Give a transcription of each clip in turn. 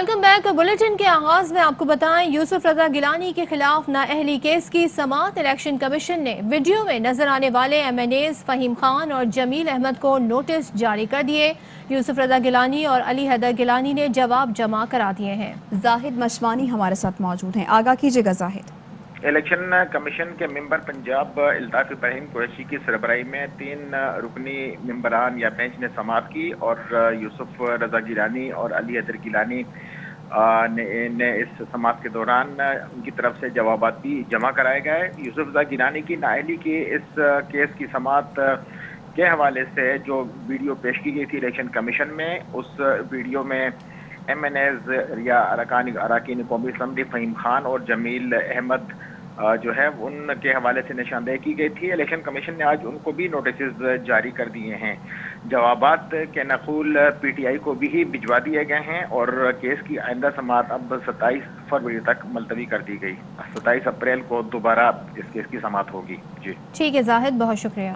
Welcome back. Bulletin کے آغاز میں آپ کو بتائیں، یوسف رضا گیلانی کے خلاف نااہلی کیس کی سماعت الیکشن کمیشن نے ویڈیو میں نظر آنے والے MNAs Fahim Khan اور جمیل احمد کو نوٹس جاری کر دیے۔ یوسف رضا گیلانی اور علی حیدر گیلانی نے جواب جمع کرا دیے ہیں۔ زاہد مشوانی ہمارے ساتھ موجود ہیں، آگاہ کیجیے گا زاہد۔ الیکشن کمیشن کے ممبر پنجاب الطاف ابراہیم قریشی کی سربراہی میں 3 رکنی ممبران یا بینچ نے سماعت کی اور یوسف رضا گیلانی اور علی حیدر گیلانی نے اس سماعت کے دوران ان کی طرف سے جوابات بھی جمع کرائے گئے۔ یوسف رضا گیلانی کی نااہلی کی اس کیس کی سماعت کے حوالے سے جو ویڈیو پیش کی گئی تھی الیکشن کمیشن میں، اس ویڈیو میں ایم این ایز یا اراکین قومی اسمبلی فہیم خان اور جمیل احمد جو ہے ان کے حوالے سے نشاندہی کی گئی تھی۔ الیکشن کمیشن نے آج ان کو بھی نوٹسز جاری کر دیے ہیں۔ جوابات کے نقول پی ٹی آئی کو بھی بھجوا دیے گئے ہیں اور کیس کی آئندہ سماعت اب 27 فروری تک ملتوی کر دی گئی۔ 27 اپریل کو دوبارہ اس کیس کی سماعت ہوگی۔ جی ٹھیک ہے زاہد، بہت شکریہ۔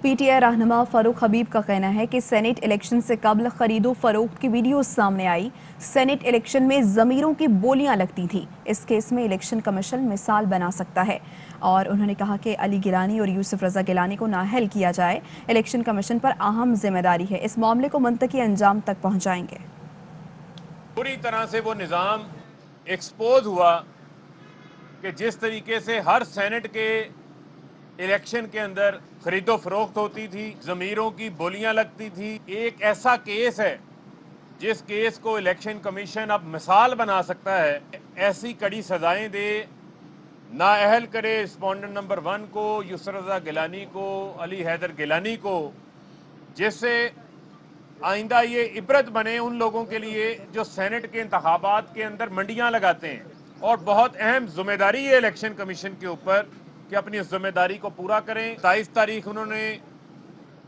پی ٹی آئی رہنما فاروق حبیب کا کہنا ہے کہ سینیٹ الیکشن سے قبل خرید و فروخت کی ویڈیو سامنے آئی۔ سینیٹ الیکشن میں ضمیروں کی بولیاں لگتی تھیں۔ اس کیس میں الیکشن کمیشن مثال بنا سکتا ہے اور انہوں نے کہا کہ علی گیلانی اور یوسف رضا گیلانی کو نااہل کیا جائے۔ الیکشن کمیشن پر اہم ذمہ داری ہے، اس معاملے کو منطقی انجام تک پہنچائیں گے۔ پوری طرح سے وہ نظام ایکسپوز ہوا کہ جس طریقے سے ہر سینٹ کے الیکشن کے اندر خرید و فروخت ہوتی تھی، ضمیروں کی بولیاں لگتی تھی۔ ایک ایسا کیس ہے جس کیس کو الیکشن کمیشن اب مثال بنا سکتا ہے، ایسی کڑی سزائیں دے، نااہل کرے رسپونڈنٹ نمبر 1 کو، یوسف رضا گیلانی کو، علی حیدر گیلانی کو، جس سے آئندہ یہ عبرت بنے ان لوگوں کے لیے جو سینٹ کے انتخابات کے اندر منڈیاں لگاتے ہیں۔ اور بہت اہم ذمہ داری ہے الیکشن کمیشن کے اوپر کہ اپنی اس ذمہ داری کو پورا کریں۔ 27 تاریخ انہوں نے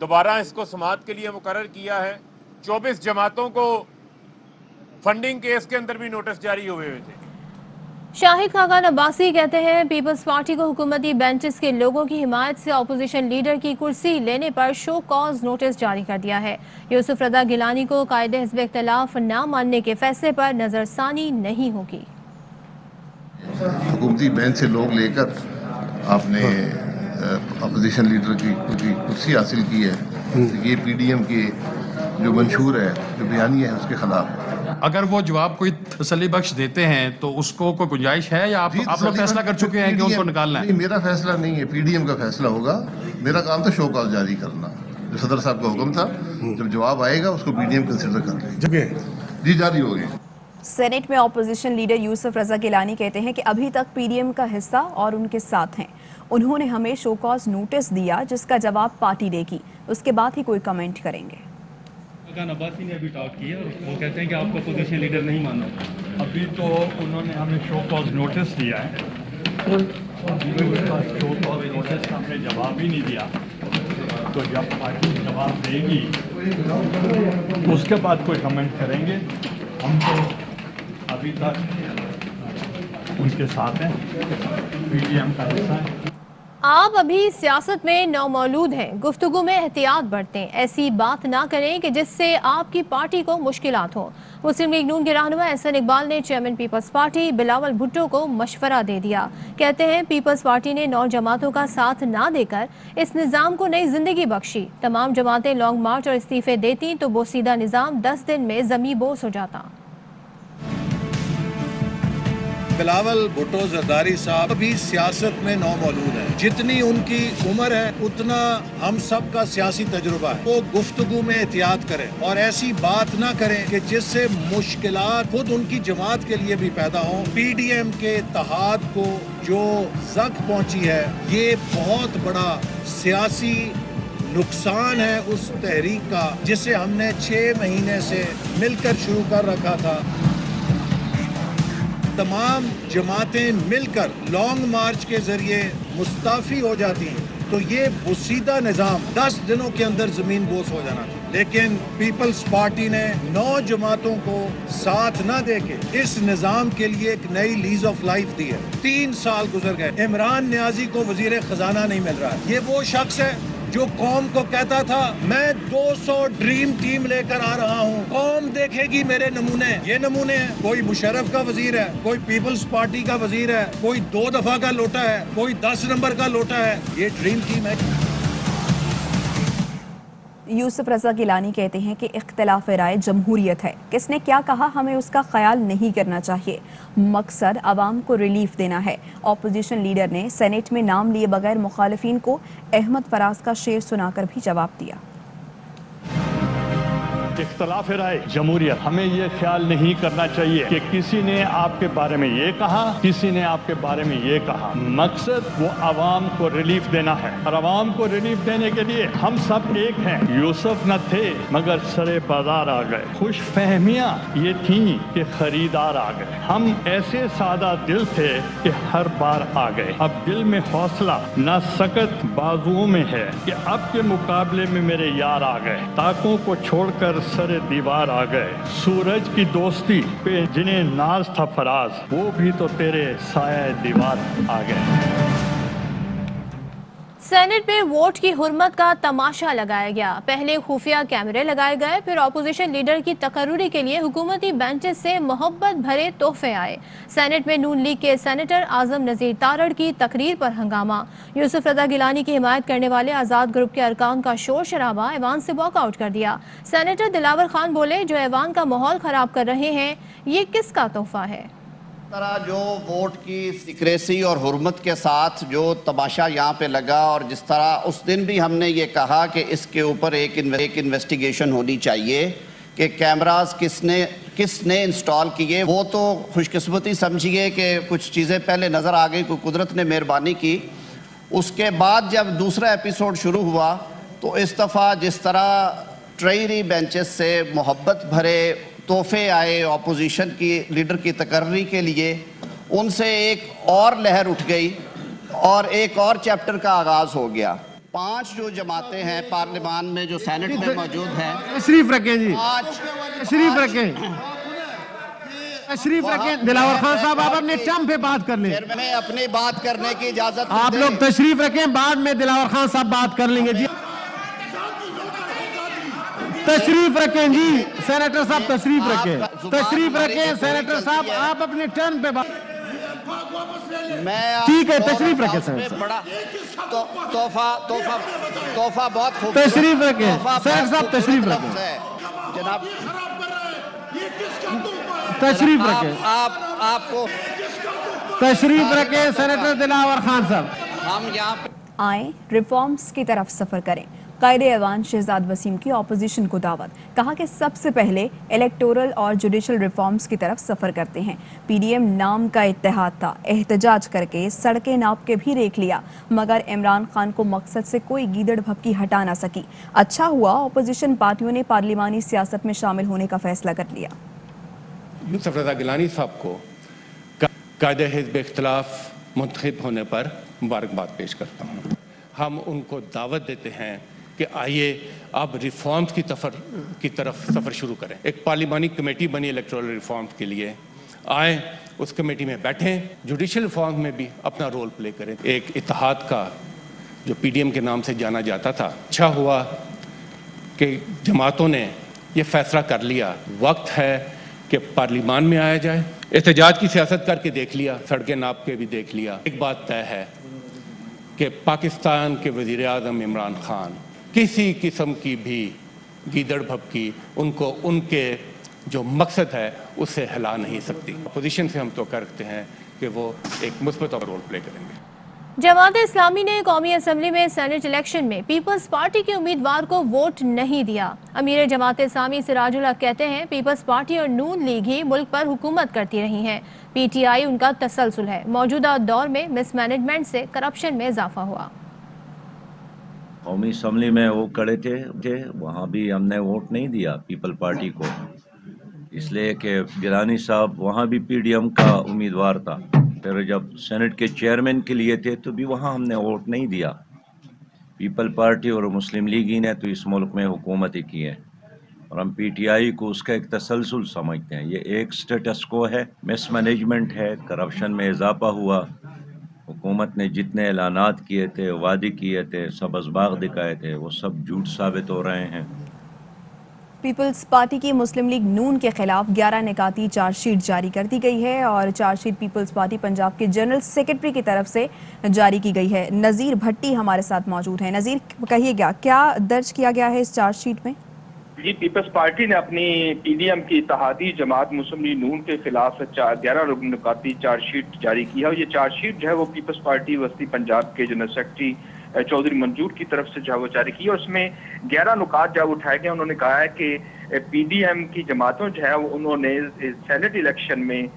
دوبارہ اس کو سماعت کے لیے مقرر کیا ہے۔ 24 جماعتوں کو فنڈنگ کیس کے اندر بھی نوٹس جاری ہوئے تھے۔ شاہد خاقان عباسی کہتے ہیں پیپلز پارٹی کو حکومتی بینچز کے لوگوں کی حمایت سے اپوزیشن لیڈر کی کرسی لینے پر شو کاز نوٹس جاری کر دیا ہے۔ یوسف رضا گیلانی کو قائد حزب اختلاف نہ ماننے کے فیصلے پر نظر ثانی نہیں ہوگی۔ حکومتی بینچ سے لوگ لے کر آپ نے اپوزیشن لیڈر کی کرسی حاصل کی ہے، یہ پی ڈی ایم کے جو منشور ہے، جو بیانیہ ہے، اس کے خلاف ہے۔ اگر وہ جواب کوئی تسلی بخش دیتے ہیں تو اس کو کوئی گنجائش ہے یا آپ لوگ فیصلہ کر چکے ہیں کہ ان کو نکالنا ہے؟ نہیں، میرا فیصلہ نہیں ہے، پی ڈی ایم کا فیصلہ ہوگا۔ میرا کام تھا شو کاز جاری کرنا، جو صدر صاحب کا حکم تھا۔ جب جواب آئے گا اس کو پی ڈی ایم کنسیڈر کر لیں گے۔ جی جاری ہو گئے۔ سینیٹ میں اپوزیشن لیڈر یوسف رضا گیلانی کہتے ہیں کہ ابھی تک پی ڈی ایم کا حصہ اور ان کے ساتھ ہیں۔ انہوں نے ہمیں شو کاز نوٹس دیا جس کا جواب پارٹی دے گی، اس کے بعد ہی کوئی کمنٹ کریں گے۔ عباسی نے ابھی ٹاک کیا، وہ کہتے ہیں کہ آپ کو اپوزیشن لیڈر نہیں مانا۔ ابھی تو انہوں نے ہمیں شو کاز نوٹس دیا ہے، شو کاز نوٹس کا ہم نے جواب ہی نہیں دیا، تو جب پارٹی جواب دے گی اس کے بعد کوئی کمنٹ کریں گے۔ ہم تو ابھی تک ان کے ساتھ ہیں، پی ڈی ایم کا حصہ ہے۔ آپ ابھی سیاست میں نومولود ہیں، گفتگو میں احتیاط برتیں، ایسی بات نہ کریں کہ جس سے آپ کی پارٹی کو مشکلات ہوں۔ مسلم لیگ نون کے رہنما احسن اقبال نے chairman Peoples Party Bilawal Bhutto کو مشورہ دے دیا۔ کہتے ہیں پیپلز پارٹی نے 9 جماعتوں کا ساتھ نہ دے کر اس نظام کو نئی زندگی بخشی۔ تمام جماعتیں لانگ مارچ اور استعفے دیتی تو بوسیدہ نظام 10 دن میں زمیں بوس ہو جاتا۔ بلاول بھٹو زرداری صاحب بھی سیاست میں نومولود ہیں، جتنی ان کی عمر ہے اتنا ہم سب کا سیاسی تجربہ ہے۔ وہ گفتگو میں احتیاط کریں اور ایسی بات نہ کریں کہ جس سے مشکلات خود ان کی جماعت کے لیے بھی پیدا ہوں۔ پی ڈی ایم کے اتحاد کو جو زخم پہنچی ہے، یہ بہت بڑا سیاسی نقصان ہے اس تحریک کا جسے ہم نے 6 مہینے سے مل کر شروع کر رکھا تھا۔ تمام جماعتیں مل کر لانگ مارچ کے ذریعے مستعفی ہو جاتی ہیں تو یہ بوسیدہ نظام 10 دنوں کے اندر زمین بوس ہو جانا تھا، لیکن پیپلز پارٹی نے 9 جماعتوں کو ساتھ نہ دے کے اس نظام کے لیے ایک نئی لیز آف لائف دی ہے۔ 3 سال گزر گئے، عمران نیازی کو وزیر خزانہ نہیں مل رہا ہے۔ یہ وہ شخص ہے जो कौम को कहता था मैं 200 ड्रीम टीम लेकर आ रहा हूँ, कौम देखेगी मेरे नमूने। ये नमूने हैं, कोई मुशर्रफ का वजीर है, कोई पीपल्स पार्टी का वजीर है, कोई 2 दफा का लोटा है, कोई 10 नंबर का लोटा है। ये ड्रीम टीम है। यूसुफ रजा गिलानी कहते हैं कि इख्तिलाफ राय जमहूरियत है, किसने क्या कहा हमें उसका ख्याल नहीं करना चाहिए, मकसद आवाम को रिलीफ देना है। अपोजिशन लीडर ने सेनेट में नाम लिए बगैर मुखालिफिन को अहमद फराज का शेर सुनाकर भी जवाब दिया। इख्तिलाफ राय जमहूरियत, हमें ये ख्याल नहीं करना चाहिए कि किसी ने आपके बारे में ये कहा, किसी ने आपके बारे में ये कहा। मकसद वो आवाम को रिलीफ देना है, और आवाम को रिलीफ देने के लिए हम सब एक हैं। यूसुफ न थे मगर सरे बाजार आ गए। खुश फहमियाँ ये थी कि खरीदार आ गए। हम ऐसे सादा दिल थे कि हर बार आ गए। अब दिल में हौसला न सकत बाजुओं में है कि अब के मुकाबले में मेरे यार आ गए। ताकों को छोड़कर सरे दीवार आ गए। सूरज की दोस्ती पे जिन्हें नाज था फराज, वो भी तो तेरे साया दीवार आ गए। सेनेट में वोट की हुर्मत का तमाशा लगाया गया। पहले खुफिया कैमरे लगाए गए, फिर अपोजिशन लीडर की तकर्रुरी के लिए हुकूमती बेंचेस से मोहब्बत भरे तोहफे आए। सेनेट में नून लीग के सेनेटर आजम नजीर तारड़ की तकरीर पर हंगामा। यूसुफ रजा गिलानी की हिमायत करने वाले आज़ाद ग्रुप के अरकान का शोर शराबा ऐवान से वॉकआउट कर दिया। सेनेटर दिलावर खान बोले, जो ऐवान का माहौल खराब कर रहे हैं ये किसका तोहफा है। तरह जो वोट की सिक्रेसी और हुर्मत के साथ जो तमाशा यहाँ पे लगा, और जिस तरह उस दिन भी हमने ये कहा कि इसके ऊपर एक इन्वेस्टिगेशन होनी चाहिए कि कैमरास किसने इंस्टॉल किए। वो तो खुशकिस्मती समझिए कि कुछ चीज़ें पहले नज़र आ गई, कोई कुदरत ने मेहरबानी की। उसके बाद जब दूसरा एपिसोड शुरू हुआ तो इस दफ़ा जिस तरह ट्रेयरी बेंचेस से मोहब्बत भरे तोहफे आए अपोजिशन की लीडर की तकर्री के लिए, उनसे एक और लहर उठ गई और एक और चैप्टर का आगाज़ हो गया। 5 जो जमातें हैं पार्लियामान में जो सेनेट में मौजूद हैं, तशरीफ रखें जी, तशरीफ रखें, तशरीफ रखें। दिलावर खान साहब आप अपने टर्म पे बात कर लें। मैं अपनी बात करने की इजाज़त आप लोग तशरीफ रखें, बाद में दिलावर खान साहब बात कर लेंगे जी। तशरीफ रखें जी, सेनेटर साहब तशरीफ रखें, तशरीफ रखें सेनेटर साहब, आप अपने टर्न पे बात। ठीक है, तशरीफ रखें सेनेटर साहब। तोहफा बहुत खूब। तशरीफ रखें सेनेटर साहब, तशरीफ रखें जनाब, तशरीफ रखें। आपको तशरीफ रखें सेनेटर दिलावर खान साहब। हम यहाँ आए रिफॉर्म्स की तरफ सफर करें। कायदे ऐवान शहजाद वसीम की अपोजिशन को दावत, कहा कि सबसे पहले इलेक्टोरल और जुडिशल रिफॉर्म्स की तरफ सफर करते हैं। पीडीएम नाम का इत्तेहाद था, एहतजाज करके सड़कें नाप के भी देख लिया, मगर इमरान खान को मकसद से कोई गीदड़ भपकी हटा ना सकी। अच्छा हुआ अपोजिशन पार्टियों ने पार्लिमानी सियासत में शामिल होने का फैसला कर लिया। यूसुफ रजा गिलानी साहब को कायदे हिज़्ब इख्तिलाफ मुंतखब होने पर मुबारकबाद पेश करता हूँ। हम उनको दावत देते हैं कि आइए अब रिफॉर्म्स की तरफ सफ़र शुरू करें। एक पार्लिमानी कमेटी बनी इलेक्टोरल रिफॉर्म्स के लिए, आए उस कमेटी में बैठें, जुडिशल रिफॉर्म में भी अपना रोल प्ले करें। एक इत्तेहाद का जो पीडीएम के नाम से जाना जाता था, अच्छा हुआ कि जमातों ने ये फैसला कर लिया, वक्त है कि पार्लिमान में आया जाए। एहतजाज की सियासत करके देख लिया, सड़कें नाप के भी देख लिया। एक बात तय है कि पाकिस्तान के वज़ीर आज़म इमरान खान किसी किस्म की भी गीदड़ भपकी उनको उनके जो मकसद है उससे हिला नहीं सकती। अपोजिशन से हम तो करते हैं कि वो एक मुस्बत रोल प्ले करेंगे। जमात इस्लामी ने कौमी असम्बली में सेनेट इलेक्शन में पीपल्स पार्टी के उम्मीदवार को वोट नहीं दिया। अमीर जमात इस्लामी सिराजुल हक कहते हैं पीपल्स पार्टी और नून लीग ही मुल्क पर हुकूमत करती रही हैं, पीटीआई उनका तसलसल है। मौजूदा दौर में मिसमैनेजमेंट से करप्शन में इजाफा हुआ। कौमी असम्बली में वो खड़े थे वहाँ भी हमने वोट नहीं दिया पीपल पार्टी को, इसलिए कि गिलानी साहब वहाँ भी पीडीएम का उम्मीदवार था। फिर जब सेनेट के चेयरमैन के लिए थे तो भी वहाँ हमने वोट नहीं दिया। पीपल पार्टी और मुस्लिम लीग ही ने तो इस मुल्क में हुकूमत की है और हम पीटीआई को उसका एक तसलसल समझते हैं। ये एक स्टेटस को है, मिसमैनेजमेंट है, करप्शन में इजाफा हुआ, हुकूमत ने जितने ऐलानात किए थे, वादे किए थे, सब्ज़ बाग दिखाए थे, वो सब झूठ साबित हो रहे हैं। पीपल्स पार्टी की मुस्लिम लीग नून के खिलाफ 11 निकाती चार्जशीट जारी कर दी गई है और चार्जशीट पीपल्स पार्टी पंजाब के जनरल सेक्रेटरी की तरफ से जारी की गई है। नज़ीर भट्टी हमारे साथ मौजूद हैं। नज़ीर, कहिएगा क्या दर्ज किया गया है इस चार्जशीट में? जी, पीपल्स पार्टी ने अपनी पीडीएम की इत्तेहादी जमात मुस्लिम लीग नून के खिलाफ 11 निकाती चार्जशीट जारी की है और ये चार्जशीट जो है वो पीपल्स पार्टी वस्ती पंजाब के जनरल सेक्रेटरी चौधरी मंजूर की तरफ से जो है वो जारी की और उसमें 11 नुकात जो उठाए गए। उन्होंने कहा है कि पीडीएम की जमातों जो है उन्होंने सेनेट इलेक्शन में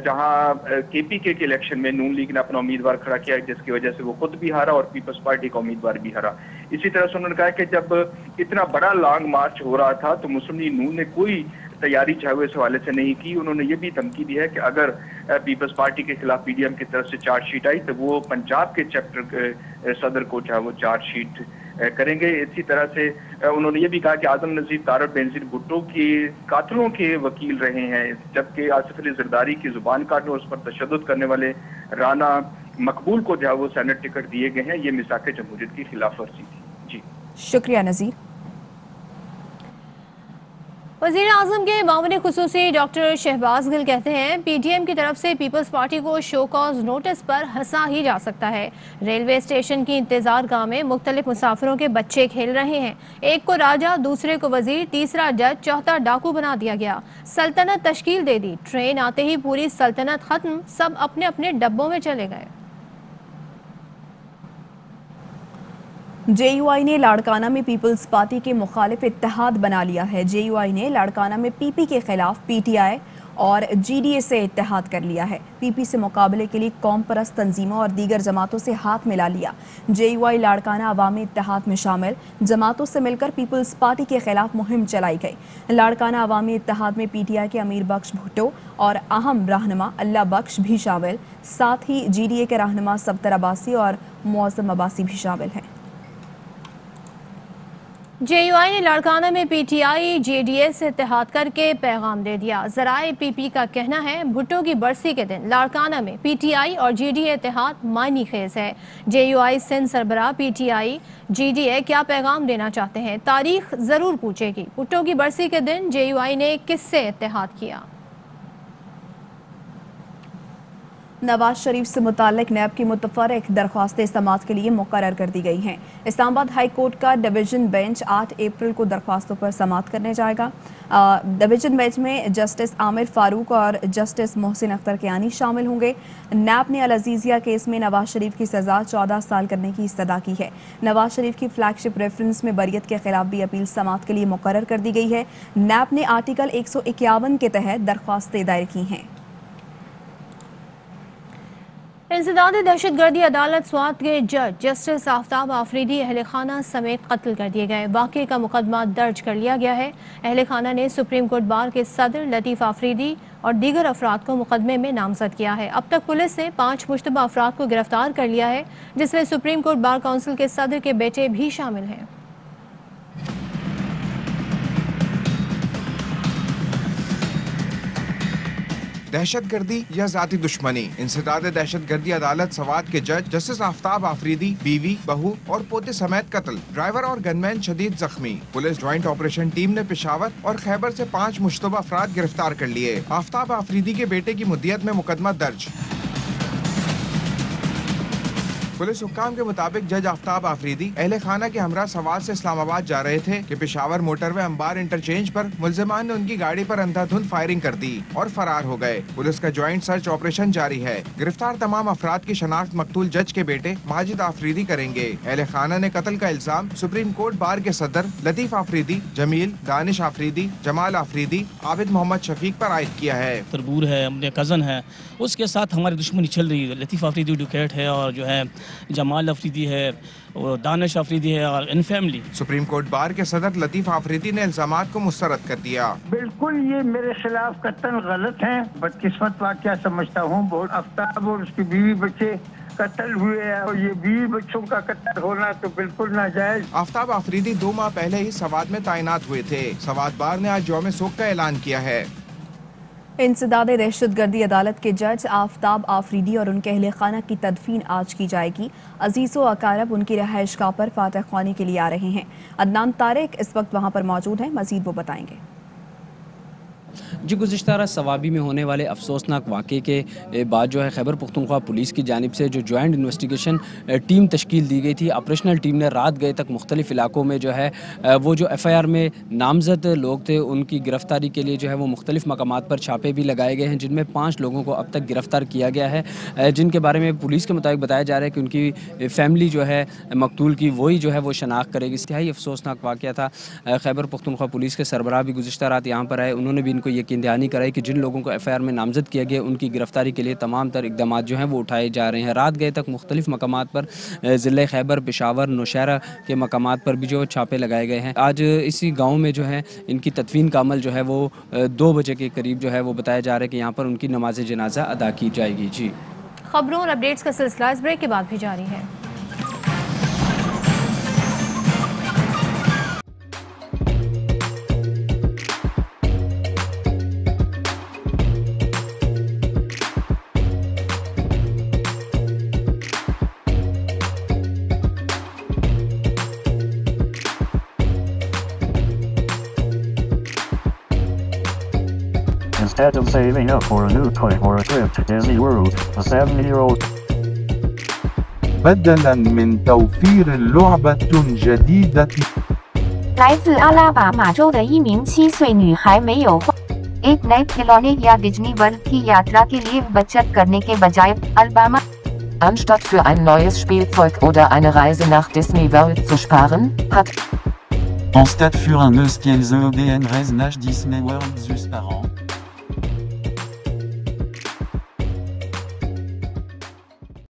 जहां केपीके के इलेक्शन में नून लीग ने अपना उम्मीदवार खड़ा किया जिसकी वजह से वो खुद भी हारा और पीपल्स पार्टी का उम्मीदवार भी हारा। इसी तरह से उन्होंने कहा कि जब इतना बड़ा लॉन्ग मार्च हो रहा था तो मुस्लिम लीग नून ने कोई तैयारी चाहे वो इस हवाले से नहीं की। उन्होंने ये भी धमकी दी है कि अगर पीपल्स पार्टी के खिलाफ पीडीएम की तरफ से चार्जशीट आई तो वो पंजाब के चैप्टर के सदर को चाहे वो चार्जशीट करेंगे। इसी तरह से उन्होंने ये भी कहा कि आजम नजीर तारड़ बेनजीर भुट्टो के कातलों के वकील रहे हैं, जबकि आसिफ अली जरदारी की जुबान काटने और उस पर तशद्दुद करने वाले राना मकबूल को जो वो सेनेट टिकट दिए गए हैं। ये मिसाक जमहूरियत की खिलाफ वर्जी थी। जी शुक्रिया नज़ीर। वज़ीर आज़म के मामले खुसूसी डॉक्टर शहबाज गिल कहते हैं पीडीएम की तरफ से पीपल्स पार्टी को शो कॉज नोटिस पर हंसा ही जा सकता है। रेलवे स्टेशन की इंतजार गाह में मुख्तलिफ मुसाफिरों के बच्चे खेल रहे हैं। एक को राजा, दूसरे को वजीर, तीसरा जज, चौथा डाकू बना दिया गया। सल्तनत तश्कील दे दी। ट्रेन आते ही पूरी सल्तनत खत्म, सब अपने अपने डब्बों में चले गए। जेयूआई ने लाड़काना में पीपल्स पार्टी के मुखालिफ इत्तेहाद बना लिया है। जेयूआई ने लाड़काना में पीपी के खिलाफ पीटीआई और जीडीए से इत्तेहाद कर लिया है। पीपी से मुकाबले के लिए कौम परस्त तंजीमों और दीगर जमातों से हाथ मिला लिया। जेयूआई लाड़काना अवामी इत्तेहाद में शामिल जमातों से मिलकर पीपल्स पार्टी के खिलाफ मुहिम चलाई गई। लाड़काना अवामी इत्तेहाद में पीटीआई के अमीर बख्श भुट्टो और अहम रहनुमा अल्लाह बख्श भी शामिल, साथ ही जीडीए के रहनुमा सफ्तर अब्बासी और मुअज़्ज़म अब्बासी भी शामिल हैं। जेयूआई ने लाड़काना में पीटीआई जेडीएस से इत्तेहाद करके पैगाम दे दिया। ज़राए पीपी का कहना है भुट्टो की बरसी के दिन लाड़काना में पीटीआई और जीडीए इत्तेहाद मायनी खेज है। जेयूआई सिंध सरबराह पीटीआई जीडीए क्या पैगाम देना चाहते हैं, तारीख जरूर पूछेगी। भुट्टो की बरसी के दिन जेयूआई ने किससे इत्तेहाद किया? नवाज शरीफ से मुताल्लिक नैब की मुतफर्रिक दरख्वास्तें समाअत के लिए मुकर्रर कर दी गई हैं। इस्लामाबाद हाई कोर्ट का डिवीजन बेंच 8 अप्रैल को दरख्वास्तों पर समाअत करने जाएगा। डिवीजन बेंच में जस्टिस आमिर फारूक और जस्टिस मोहसिन अख्तर कियानी शामिल होंगे। नैब ने अल अजीजिया केस में नवाज शरीफ की सज़ा 14 साल करने की इस्तदा की है। नवाज शरीफ की फ्लैगशिप रेफरेंस में बरियत के खिलाफ भी अपील समाअत के लिए मुकर्रर कर दी गई है। नैब ने आर्टिकल 151 के तहत दरख्वास्तें दायर की हैं। इंसदादी दहशतगर्दी अदालत स्वात के जज जस्टिस आफ्ताब आफरीदी अहल खाना समेत कत्ल कर दिए गए। वाक़े का मुकदमा दर्ज कर लिया गया है। अहल खाना ने सुप्रीम कोर्ट बार के सदर लतीफ़ आफरीदी और दीगर अफराद को मुकदमे में नामजद किया है। अब तक पुलिस ने 5 मुश्तबा अफराद को गिरफ्तार कर लिया है, जिसमें सुप्रीम कोर्ट बार काउंसिल के सदर के बेटे भी शामिल हैं। दहशतगर्दी या जाती दुश्मनी। इंसदाद दहशतगर्दी अदालत सवात के जज जस्टिस आफ्ताब आफरीदी बीवी, बहू और पोते समेत कत्ल। ड्राइवर और गनमैन शदीद जख्मी। पुलिस ज्वाइंट ऑपरेशन टीम ने पेशावर और खैबर से 5 मुश्तबा अफराद गिरफ्तार कर लिए। आफ्ताब आफरीदी के बेटे की मुद्दियत में मुकदमा दर्ज। पुलिस हुक्काम के मुताबिक जज आफ्ताब आफरीदी अहले खाना के हमरा सवार से इस्लामाबाद जा रहे थे कि पेशावर मोटरवे अंबार इंटरचेंज पर मुल्जिमान ने उनकी गाड़ी पर अंधाधुंध फायरिंग कर दी और फरार हो गए। पुलिस का ज्वाइंट सर्च ऑपरेशन जारी है। गिरफ्तार तमाम अफराद की शनाख्त मकतूल जज के बेटे माजिद आफरीदी करेंगे। अहले खाना ने कत्ल का इल्जाम सुप्रीम कोर्ट बार के सदर लतीफ आफरीदी, जमील, दानिश आफरीदी, जमाल आफरीदी, आबिद मोहम्मद शफीक पर आयद किया है। तरबूर है, अपने कज़न है, उसके साथ हमारी दुश्मनी चल रही है। लतीफ़ आफरीदी एडवोकेट है और जो है जमाल अफरीदी है और दानिश अफरीदी है और in family. Supreme court bar के सदर लतीफ आफरीदी ने इल्जामात को मुस्तरद कर दिया। बिल्कुल ये मेरे खिलाफ कत्ल गलत है। बदकिस्मत वाक़या समझता हूँ। बहुत आफ्ताब और उसकी बीवी बच्चे कत्ल हुए हैं और ये 20 बच्चों का कत्ल होना तो बिल्कुल नाजायज। आफ्ताब आफरीदी 2 माह पहले ही सवात में तैनात हुए थे। सवात बार ने आज यौम सोग का ऐलान किया है। इंसदाद दहशत गर्दी अदालत के जज आफ्ताब आफरीदी और उनके अहले खाना की तदफीन आज की जाएगी। अजीज़ो अकारब उनकी रहायश गाह पर फातह ख्वानी के लिए आ रहे हैं। अदनान तारिक इस वक्त वहाँ पर मौजूद हैं, मजीद वो बताएंगे। जी, गुज़िश्ता रात सवाबी में होने वाले अफसोसनाक वाक़े के बाद जो है खैबर पख्तूनख्वा पुलिस की जानिब से जो जॉइंट इन्वेस्टिगेशन टीम तश्कील दी गई थी, ऑपरेशनल टीम ने रात गए तक मुख्तलिफ इलाकों में जो है वो जो FIR में नामजद लोग थे उनकी गिरफ़्तारी के लिए जो है वो मुख्तलिफ मकामात पर छापे भी लगाए गए हैं, जिनमें 5 लोगों को अब तक गिरफ़्तार किया गया है, जिनके बारे में पुलिस के मुताबिक बताया जा रहा है कि उनकी फ़ैमिली जो है मकतूल की वही जो है वो शनाख्त करेगी। इंतहाई अफसोसनाक वाक़या था। खैबर पख्तूनख्वा पुलिस के सरबराह भी गुज़िश्ता रात यहाँ पर आए, उन्होंने भी इनको यकीन दहानी कराई कि जिन लोगों को FIR में नामजद किया गया उनकी गिरफ्तारी के लिए तमाम तर इक़दामात जो हैं वो उठाए जा रहे हैं। रात गए तक मुख्तलिफ मकामात पर ज़िले खैबर, पेशावर, नौशहरा के मकामात पर भी जो छापे लगाए गए हैं। आज इसी गाँव में जो है इनकी तदफीन का अमल जो है वो 2 बजे के करीब जो है वो बताया जा रहा है कि यहाँ पर उनकी नमाज जनाजा अदा की जाएगी। जी, खबरों और अपडेट्स का सिलसिला इस ब्रेक के बाद भी जारी है। Instead of saving up for a new toy or a trip to Disney World, a 7-year-old بدلاً من توفير لعبة جديدة 来自阿拉巴马州的一名7岁女孩没有花 एक नए खिलौने या डिज्नी वर्ल्ड की यात्रा के लिए बचत करने के बजाय Alabama Anstatt für ein neues Spielzeug oder eine Reise nach Disney World zu sparen, hat En stade für un eus qu'elles une reise nach Disney World zus parents.